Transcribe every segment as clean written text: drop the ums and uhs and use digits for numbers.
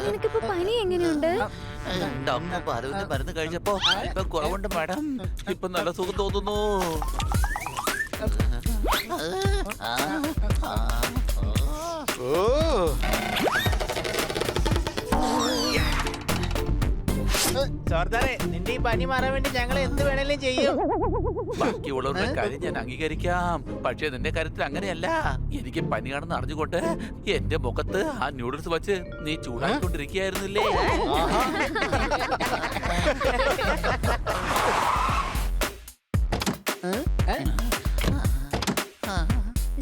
നിനക്കിപ്പോ പനി എങ്ങനെയുണ്ട്? ഡോക്ടർ മരുന്ന് കഴിച്ചപ്പോ ഇപ്പൊ കുറവുണ്ട് മാഡം. ഇപ്പൊ നല്ല സുഖം തോന്നുന്നു. സർദാറെ, നിന്റെ ഈ പനി മാറാൻ വേണ്ടി ഞങ്ങൾ എന്ത് വേണേലും ചെയ്യും. ബാക്കിയുള്ളവരുടെ കാര്യം ഞാൻ അംഗീകരിക്കാം, പക്ഷേ നിന്റെ കാര്യത്തിൽ അങ്ങനെയല്ല. എനിക്ക് പനിയാണെന്ന് അറിഞ്ഞുകൊണ്ട് എന്റെ മുഖത്ത് ആ ന്യൂഡിൽസ് വെച്ച് നീ ചൂടാക്കിക്കൊണ്ടിരിക്കുകയായിരുന്നില്ലേ?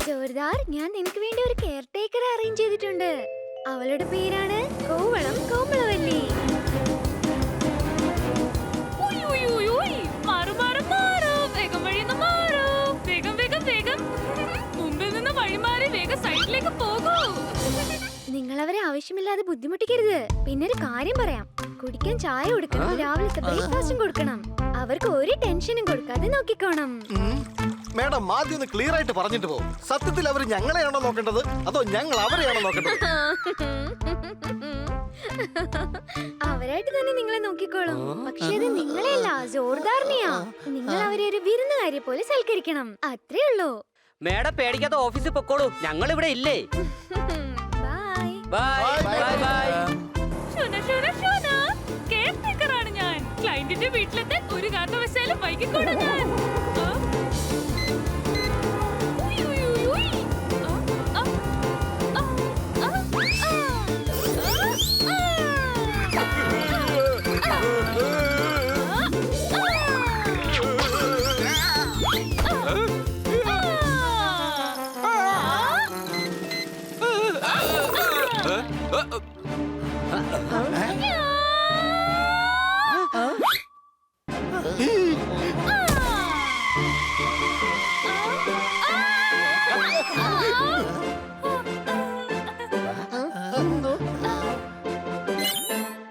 ജോർദാർ, ഞാൻ നിനക്ക് വേണ്ടി ഒരു കെയർ ടേക്കർ അറേഞ്ച് ചെയ്തിട്ടുണ്ട്. അവളുടെ പേരാണ് കോവളം കോമളവല്ലി. നിങ്ങൾ അവരെ ആവശ്യമില്ലാതെ ബുദ്ധിമുട്ടിക്കരുത്. പിന്നെ ഒരു കാര്യം പറയാം, കുടിക്കാൻ ചായ കൊടുക്കണം, രാവിലത്തെ ബ്രേക്ക്ഫാസ്റ്റും കൊടുക്കണം. അവർക്ക് ഒരു ടെൻഷനും കൊടുക്കാതെ നോക്കിക്കോണം. മേഡം, ആദ്യം ഒന്ന് ക്ലിയർ ആയിട്ട് പറഞ്ഞിട്ട് പോകും. സത്യത്തിൽ അവർ ഞങ്ങളെയാണോ നോക്കേണ്ടത് അതോ ഞങ്ങൾ അവരെയാണോ നോക്കേണ്ടത്? അവരായിട്ട് തന്നെ നിങ്ങളെ നോക്കിക്കോളും. പക്ഷെ അത് നിങ്ങളെയല്ല, ജോർദാറിനെയാ. നിങ്ങൾ അവരെ ഒരു വിരുന്നുകാരെ പോലെ സൽക്കരിക്കണം, അത്രേ ഉള്ളൂ. മേഡം പേടിക്കാതെ ഓഫീസിൽ പൊക്കോളൂ, ഞങ്ങൾ ഇവിടെ ഇല്ലേ. Bye bye bye. ഞാൻ ക്ലയന്റിന്റെ വീട്ടിലെത്താൻ ഒരു കാരണവശാലും വൈകിക്കോളൂ. ഞാൻ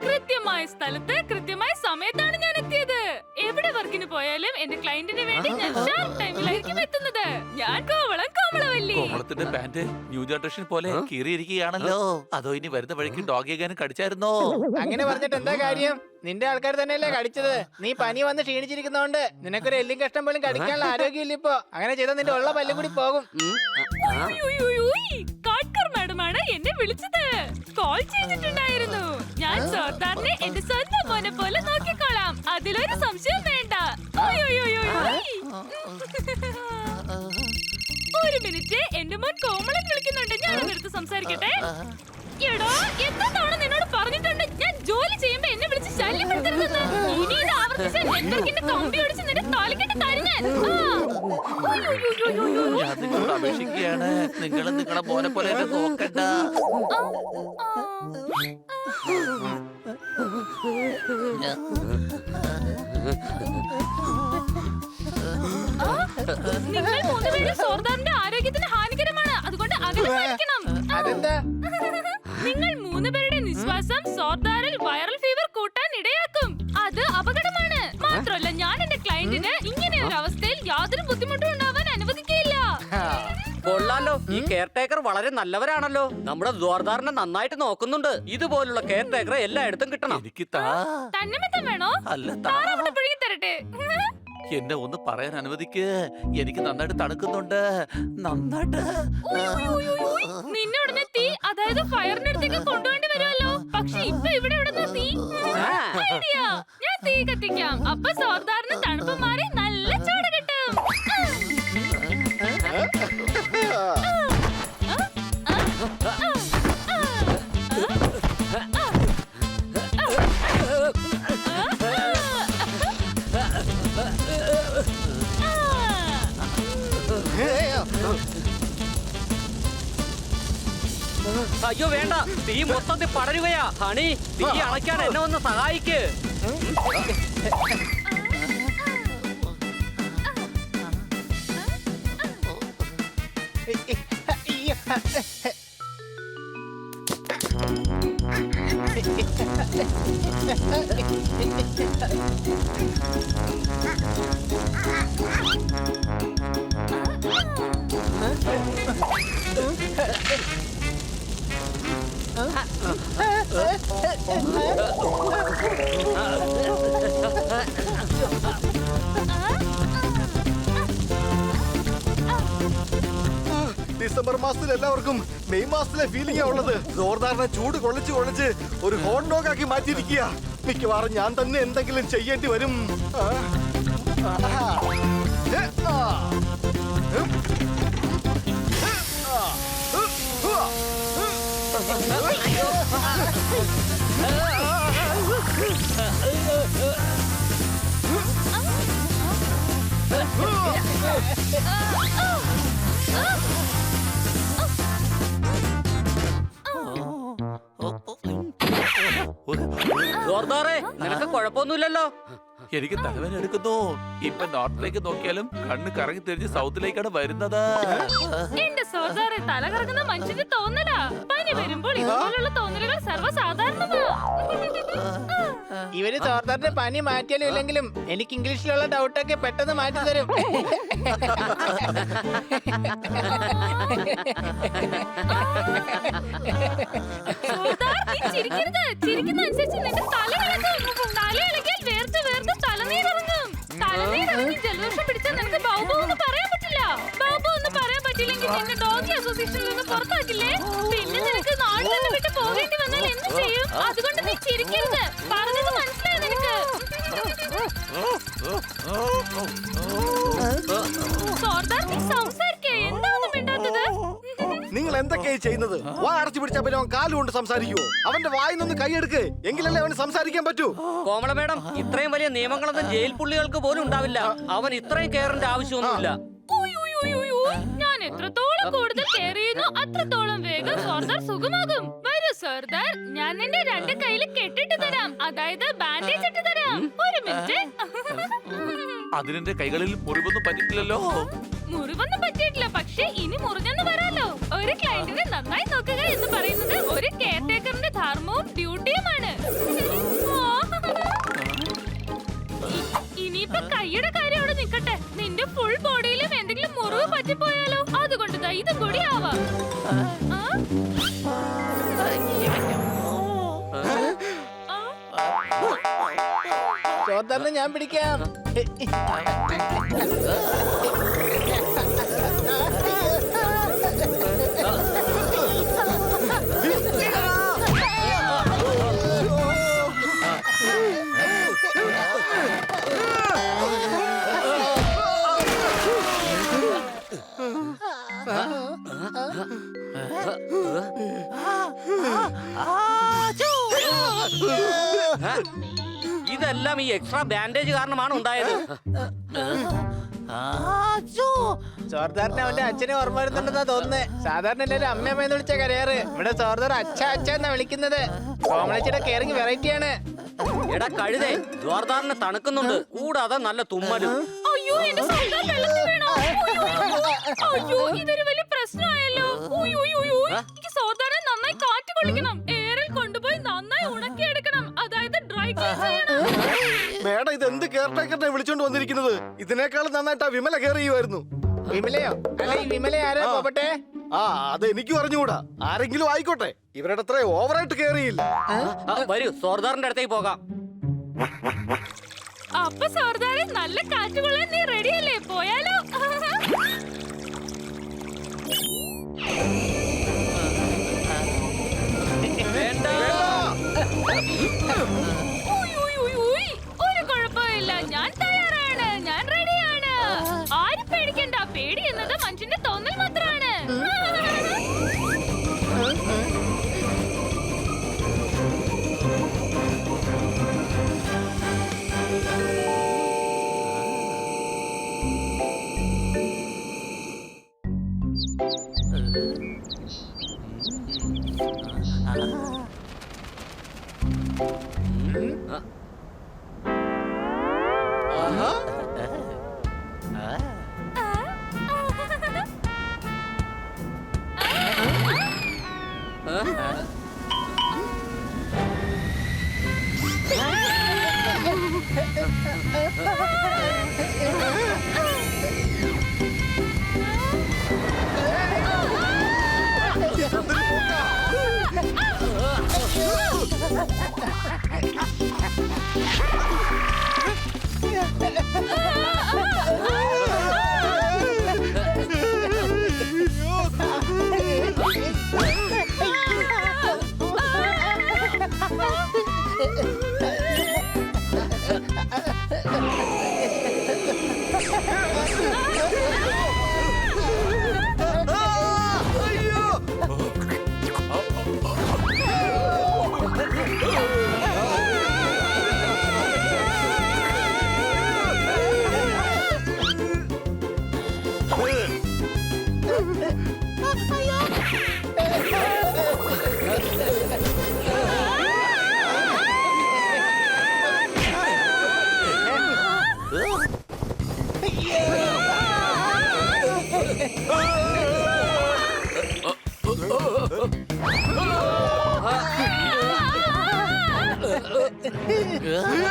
കൃത്യമായ സ്ഥലത്ത് കൃത്യമായ സമയത്താണ് ഞാൻ എത്തിയത്. എവിടെ വർക്കിന് പോയാലും എന്റെ ക്ലയന്റിന് വേണ്ടി ഞാൻ ഷാർപ്പ് ടൈമിലായിരിക്കും എത്തുന്നത്. ഞാൻ കോവളം കോമളവല്ലി. കോമളത്തിന്റെ പാന്റ് ന്യൂ ജനറേഷൻ പോലെ കീറിയിരിക്കുകയാണല്ലോ. അതോ ഇനി വരുന്ന വഴിക്ക് ഡോഗ് എങ്ങാനും കടിച്ചായിരുന്നോ? അങ്ങനെ പറഞ്ഞിട്ട് എന്താ കാര്യം? നിന്റെ ആൾക്കാർ തന്നെയല്ലേ കടിച്ചത്. നീ പനി വന്ന് ക്ഷീണിച്ചിരിക്കുന്നോണ്ട് നിനക്കൊരു എല്ലും കഷ്ടം പോലും കടിക്കാനുള്ള ആരോഗ്യമില്ല ഇപ്പൊ. അങ്ങനെ ചെയ്താൽ നിന്റെ ഉള്ള പല്ലും കൂടി പോകും. മാഡമാണ് എന്നെ വിളിച്ചത്. കോൾ ചെയ്തിട്ടുണ്ടായിരുന്നു. ഞാൻ സർദാറിനെ എന്റെ സ്വന്തം മോനെ പോലെ നോക്കിക്കോളാം, അതിലൊരു സംശയം വേണ്ട. ഒരു മിനിറ്റ്, എന്റെ മോൻ കോമളൻ വിളിക്കുന്നുണ്ട്. ഞാൻ അവരടുത്ത് സംസാരിക്കട്ടെ. എടോ, എത്ര തവണ നിന്നോട് പറഞ്ഞിട്ടുണ്ട് ഞാൻ ജോലി ചെയ്യുമ്പോ എന്നെ വിളിച്ച് ശല്യപ്പെടുത്തരുതെന്ന്. ഇനി ഇത് ആവർത്തിച്ച് നെറ്റ്വർക്കിന്റെ കമ്പി ഒടിച്ച് നിന്റെ തലക്കെട്ട് തരിഞ്ഞാൻ. ഞാൻ നിങ്ങളോട് അപേക്ഷിക്കുകയാണ്, നിങ്ങൾ നിങ്ങളെ മോനെ പോലെ എന്നെ നോക്കണ്ട. നിങ്ങൾ മൂന്നുപേരും സർദാറിന്റെ ആരോഗ്യത്തിന് ഹാനികരമാണ്, അതുകൊണ്ട് അകലെ പാലിക്കണം. അതെന്താ? നിങ്ങൾ മൂന്നുപേരുടെ നിശ്വാസം സർദാറിൽ വൈറൽ ഫീവർ കൂട്ടാൻ ഇടയാക്കും. അത് അപകടമാണ്. മാത്രമല്ല, ഞാൻ എന്റെ ക്ലയന്റിന് ഇങ്ങനെ ഒരു അവസ്ഥയിൽ യാതൊരു ബുദ്ധിമുട്ടും ഉണ്ടാവാൻ അനുവദിക്കില്ല. കൊള്ളാലോ, ഈ കെയർ ടേക്കർ വളരെ നല്ലവരാണല്ലോ. നമ്മുടെ ജോർദാറിനെ നന്നായിട്ട് നോക്കുന്നുണ്ട്. ഇതുപോലുള്ള കെയർ ടേക്കർ എല്ലായിടത്തും കിട്ടണം. എനിക്ക് തന്നെമിത്തം വേണോ? അല്ല, താറാവിനെ പിഴുകി തരട്ടെ. എന്നെ ഒന്ന് പറയാൻ അനുവദിക്ക്. എനിക്ക് നന്നായിട്ട് തണുക്കുന്നുണ്ട്, നന്നായിട്ട്. നിന്നെ ഉടനെ തീ, അതായത് ഫയറിന്റെ അടുത്തേക്ക് കൊണ്ടുപോണ്ടി വരുമല്ലോ. പക്ഷെ ഇപ്പൊ ഇവിടെ എവിടുന്ന തീ? ഐഡിയ, ഞാൻ തീ കത്തിക്കാം. അപ്പൊ സർദാറിന് തണുപ്പ് മാറി നല്ല ചൂട് കിട്ടും. അയ്യോ വേണ്ട, തീ മൊത്തത്തിൽ പടരുകയാ. ഹണി, തീ അണയ്ക്കാൻ എന്നെ ഒന്ന് സഹായിക്ക്. ഡിസംബർ മാസത്തിൽ എല്ലാവർക്കും മെയ് മാസത്തിലെ ഫീലിംഗാ ഉള്ളത്. ജോർദാറിനെ ചൂട് കൊള്ളിച്ച് കൊള്ളിച്ച് ഒരു ഹോട്ട് ഡോഗ് ആക്കി മാറ്റിയിരിക്കുക. മിക്കവാറും ഞാൻ തന്നെ എന്തെങ്കിലും ചെയ്യേണ്ടി വരും. ജോർദാറെ, നിനക്ക് കുഴപ്പമൊന്നുമില്ലല്ലോ? എനിക്ക് തലവേദന എടുക്കുന്നു. ഇപ്പൊ നോർത്തിലേക്ക് നോക്കിയാലും കണ്ണ് കറങ്ങി തിരിഞ്ഞ് സൗത്തിലേക്കാണ് വരുന്നത്. എന്റെ സോദാറെ, തല കറങ്ങുന്ന മനുഷ്യന്റെ തോന്നലാ. പനി വരുമ്പോൾ ഇതുപോലുള്ള തോന്നലുകൾ സർവ്വസാധാരണമാ. ഇവര് സോർദാറിന്റെ പനി മാറ്റിയാലും ഇല്ലെങ്കിലും എനിക്ക് ഇംഗ്ലീഷിലുള്ള ഡൗട്ടൊക്കെ പെട്ടെന്ന് മാറ്റി തരും. സോദാർ, നീ ചിരിക്കരുത്. ചിരിക്കുന്ന അനുസരിച്ച് നിന്റെ തല ഇളകും. തല ഇളകിയാൽ വേർത്ത് വേർത്ത് തലനീരിറങ്ങും. തലനീരിറങ്ങി ജലദോഷം പിടിച്ചാൽ നിനക്ക് ബൗബോ എന്ന് പറയാൻ പറ്റില്ല. ബൗബോ എന്ന് പറയാൻ പറ്റില്ലെങ്കിൽ നിന്നെ ഡോഗി അസോസിയേഷനിൽ നിന്ന് പുറത്താക്കില്ലേ? പിന്നെ നിനക്ക് നാട് തന്നെ വിട്ട് പോകേണ്ടി വന്നാൽ എന്ത് ചെയ്യും? അതുകൊണ്ട് നീ ചിരിക്കരുത്. പറഞ്ഞത് മനസ്സിലായോ നിനക്ക്? സോർദാർ, നീ സംസാരിക്കേ. എന്താണെന്ന് മിണ്ടാത്തത്? നിങ്ങൾ എന്തൊക്കെയായി ചെയ്യുന്നത്? വാ അടച്ചു പിടിച്ചാ പിന്നെ അവൻ കാലുകൊണ്ട് സംസാരിക്കുവോ? അവന്റെ വായിന്നൊന്ന് കൈയെടുക്ക്, എങ്കിലല്ലേ അവന് സംസാരിക്കാൻ പറ്റൂ. കോമള മേഡം, ഇത്രയും വലിയ നിയമങ്ങളൊന്നും ജയിൽ പുള്ളികൾക്ക് പോലും ഉണ്ടാവില്ല. അവൻ ഇത്രയും കെയറിന്റെ ആവശ്യമൊന്നുമില്ല. ഞാൻ എത്രത്തോളം കൂടുതൽ കെയർ ചെയ്യുന്നു അത്രത്തോളം വേഗം സോർദാർ സുഖമാകും. വരൂ സോർദാർ, ഞാൻ നിന്റെ രണ്ട് കയ്യിൽ കെട്ടിട്ട് തരാം. അതായത് ബാൻഡേജ് ഇട്ട് തരാം. ഒരു മിനിറ്റ്. അതിനെന്റെ കൈകളിൽ മുറിവൊന്നും പറ്റിട്ടില്ലല്ലോ. മുറിവൊന്നും പറ്റിയിട്ടില്ല, പക്ഷെ ഇനി മുറിഞ്ഞെന്ന് വരാലോ. ഒരു ക്ലയന്റിനെ നന്നായി നോക്കുക എന്ന് പറയുന്നത് ഒരു കെയർ ടേക്കറിന്റെ ധർമ്മവും ഡ്യൂട്ടിയുമാണ്. ഇനിയിപ്പൊ കൈയുടെ കാര്യം അവിടെ നിൽക്കട്ടെ. നിന്റെ ഫുൾ ബോഡിയിലും എന്തെങ്കിലും മുറിവ് പറ്റിപ്പോയാലോ? അതുകൊണ്ട് ദാ ഇതും കൂടി ആവാം. സോർദാറിനെ ഞാൻ പിടിക്കാം. ഇതെല്ലാം ഈ എക്സ്ട്രാ ബാൻഡേജ് കാരണമാണ് ഉണ്ടായത്. സോർദാറിനെ അവന്റെ അച്ഛനെ ഓർമ്മ വരുന്നുണ്ടെന്നാ തോന്നുന്നേ. സാധാരണ എല്ലാവരും അമ്മയമ്മയെന്ന് വിളിച്ച കരയാറ്. ഇവിടെ സോർദാർ അച്ഛ അച്ഛ എന്നാ വിളിക്കുന്നത്. കോമളച്ചിയുടെ കെയറിങ് വെറൈറ്റിയാണ്. എടാ കഴുതേ, ജോർദാറിന് തണുക്കുന്നുണ്ട്, കൂടാതെ നല്ല തുമ്മലും. അയ്യോ, എന്റെ സോർദാർ വെള്ളത്തിൽ വീണോ? അയ്യോ, ഇതൊരു വലിയ പ്രശ്നമായല്ലോ. എനിക്ക് സോർദാറിനെ നന്നായി കാറ്റ് കൊള്ളിക്കണം. എയറിൽ കൊണ്ടുപോയി നന്നായി ഉണക്കിയെടുക്കണം. അതായത് ഡ്രൈ ക്ലീൻ ചെയ്യണം. മേഡം, ഇത് എന്ത് കെയർ ടേക്കറിനെ വിളിച്ചോണ്ട് വന്നിരിക്കുന്നത്? ഇതിനേക്കാളും നന്നായിട്ട് ആ വിമല കെയർ ചെയ്യുമായിരുന്നു. വിമലയോ? അല്ല, ഈ വിമല ആരാ പോട്ടെ? ആ, അത് എനിക്ക് പറഞ്ഞുകൂടാ. ആരെങ്കിലും ആയിക്കോട്ടെ, ഇവരുടെ അത്ര ഓവറായിട്ട് കെയർ ചെയ്യില്ല. വരൂ, സോർദാറിന്റെ അടുത്തേക്ക് പോകാം. അപ്പൊ സോർദാറെ, നല്ല കാറ്റ് കൊള്ളാൻ നീ റെഡിയല്ലേ? പോയാലോ? വേണ്ട. ഒരു കുഴപ്പമില്ല, ഞാൻ തയ്യാറാണ്. ഞാൻ റെഡിയാണ്. ആരും പേടിക്കണ്ട. പേടി എന്നത് മനുഷ്യന്റെ തോന്നൽ മാത്രമാണ്. ആഹാ.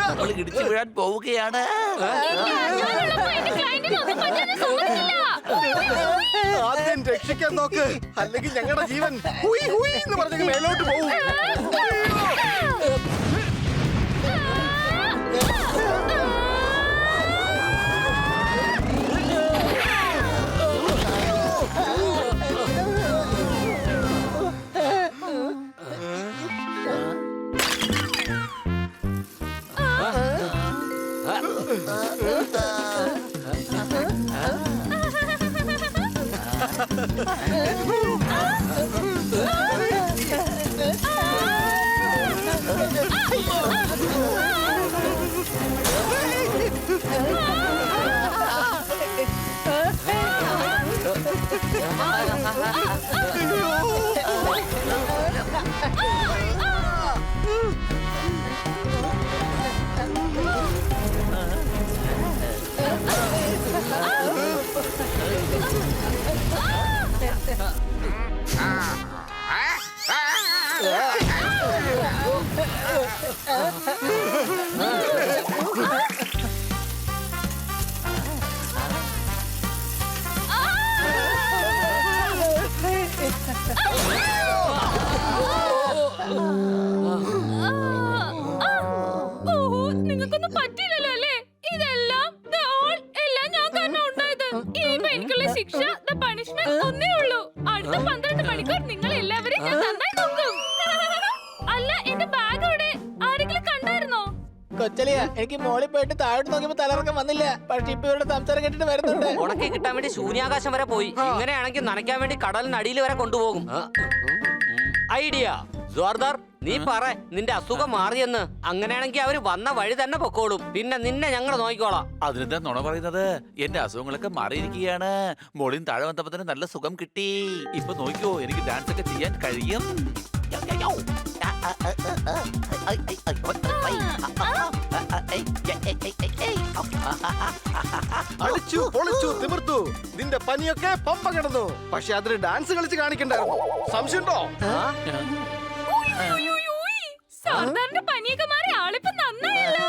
നമ്മൾ ഇടിച്ചു വീഴാൻ പോവുകയാണ്. ആദ്യം രക്ഷിക്കാൻ നോക്ക്, അല്ലെങ്കിൽ ഞങ്ങളുടെ ജീവൻ ഹുയ് ഹുയ് എന്ന് പറഞ്ഞ് മേലോട്ട് പോകും. നിങ്ങൾക്കൊന്നും പറ്റില്ലല്ലോ അല്ലേ? ഇതെല്ലാം എല്ലാം ഞാൻ കാരണം ഉണ്ടായത്. ഇനിയിപ്പോ എനിക്കുള്ള ശിക്ഷ പണിഷ്മെന്റ് ഒന്നേ ഉള്ളൂ. അടുത്ത 12 മണിക്കൂർ നിങ്ങൾ എല്ലാവരും ഞാൻ നന്നായി നോക്കും. അല്ല, എന്റെ ബാഗ് അവിടെ ആരെങ്കിലും കണ്ടായിരുന്നോ? കൊച്ചലിയ, എനിക്ക് മോളിൽ പോയിട്ട് താഴോട്ട് നോക്കിയപ്പോ തലറക്കം വന്നില്ല. പക്ഷെ ഇപ്പൊ ഇവരുടെ സംസാരം കേട്ടിട്ട് വരുന്നുണ്ട്. ഉണക്കി കിട്ടാൻ വേണ്ടി ശൂന്യാകാശം വരെ പോയി. ഇങ്ങനെയാണെങ്കിൽ നനയ്ക്കാൻ വേണ്ടി കടലിനടിയിൽ വരെ കൊണ്ടുപോകും. ഐഡിയ ജോർദാർ, നീ പറ നിന്റെ അസുഖം മാറിയെന്ന്. അങ്ങനെയാണെങ്കിൽ അവര് വന്ന വഴി തന്നെ പൊക്കോളും. പിന്നെ നിന്നെ ഞങ്ങൾ നോക്കിക്കോളാം. അതിനെന്താ നുണ പറയുന്നത്? എന്റെ അസുഖങ്ങളൊക്കെ മാറിയിരിക്കുകയാണ്. മോളിൽ താഴെ വന്നപ്പോ തന്നെ നല്ല സുഖം കിട്ടി. ഇപ്പൊ നോക്കിയോ, എനിക്ക് ഡാൻസ് ഒക്കെ ചെയ്യാൻ കഴിയും. അടിച്ചു പൊളിച്ചു തിമിർത്തു, നിന്റെ പനിയൊക്കെ പമ്പ കിടന്നു. പക്ഷെ അതിന് ഡാൻസ് കളിച്ച് കാണിക്കണ്ടായിരുന്നു. സംശയമുണ്ടോ? സർദാറിന്റെ പനിയൊക്കെ മാറി ആളിപ്പോ നന്നായല്ലോ.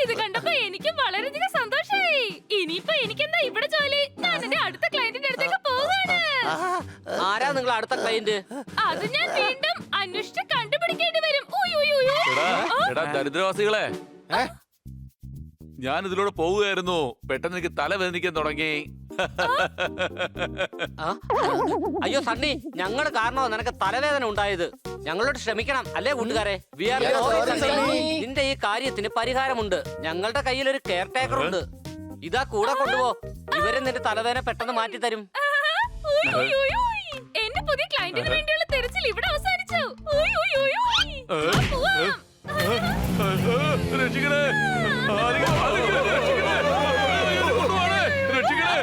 ഇത് കണ്ടപ്പോ എനിക്ക് വളരെയധികം സന്തോഷമായി. ഇനിയിപ്പോ എനിക്കെന്താ ഇവിടെ ജോലി? ഞാൻ എന്റെ അടുത്ത ക്ലയന്റിന്റെ അടുത്തേക്ക് പോവുകയാണ്. ആരാ നിങ്ങൾ അടുത്ത ക്ലയന്റ്? അത് ഞാൻ വീണ്ടും അന്വേഷിച്ച് കണ്ടുപിടിക്കേണ്ടി വരും. എടാ ദരിദ്രവാസികളെ, ഞാൻ ഇതിലൂടെ പോവുകയായിരുന്നു. പെട്ടെന്ന് എനിക്ക് തലവേദനിക്കാൻ തുടങ്ങി. അയ്യോ സണ്ണി, ഞങ്ങള് കാരണോ നിനക്ക് തലവേദന ഉണ്ടായത്. ഞങ്ങളോട് ക്ഷമിക്കണം അല്ലേ കൂട്ടുകാരെ? നിന്റെ ഈ കാര്യത്തിന് പരിഹാരമുണ്ട്. ഞങ്ങളുടെ കയ്യിൽ ഒരു കെയർ ടേക്കർ ഉണ്ട്. ഇതാ കൂടെ കൊണ്ടുപോ. ഇവരെ നിന്റെ തലവേദന പെട്ടെന്ന് മാറ്റി തരും. എന്റെ പുതിയ ക്ലയന്റിന് വേണ്ടിയുള്ള തെരച്ചിൽ ഇവിടെ അവസാനിച്ചു. രക്ഷിക്കണേ, രക്ഷിക്കണേ.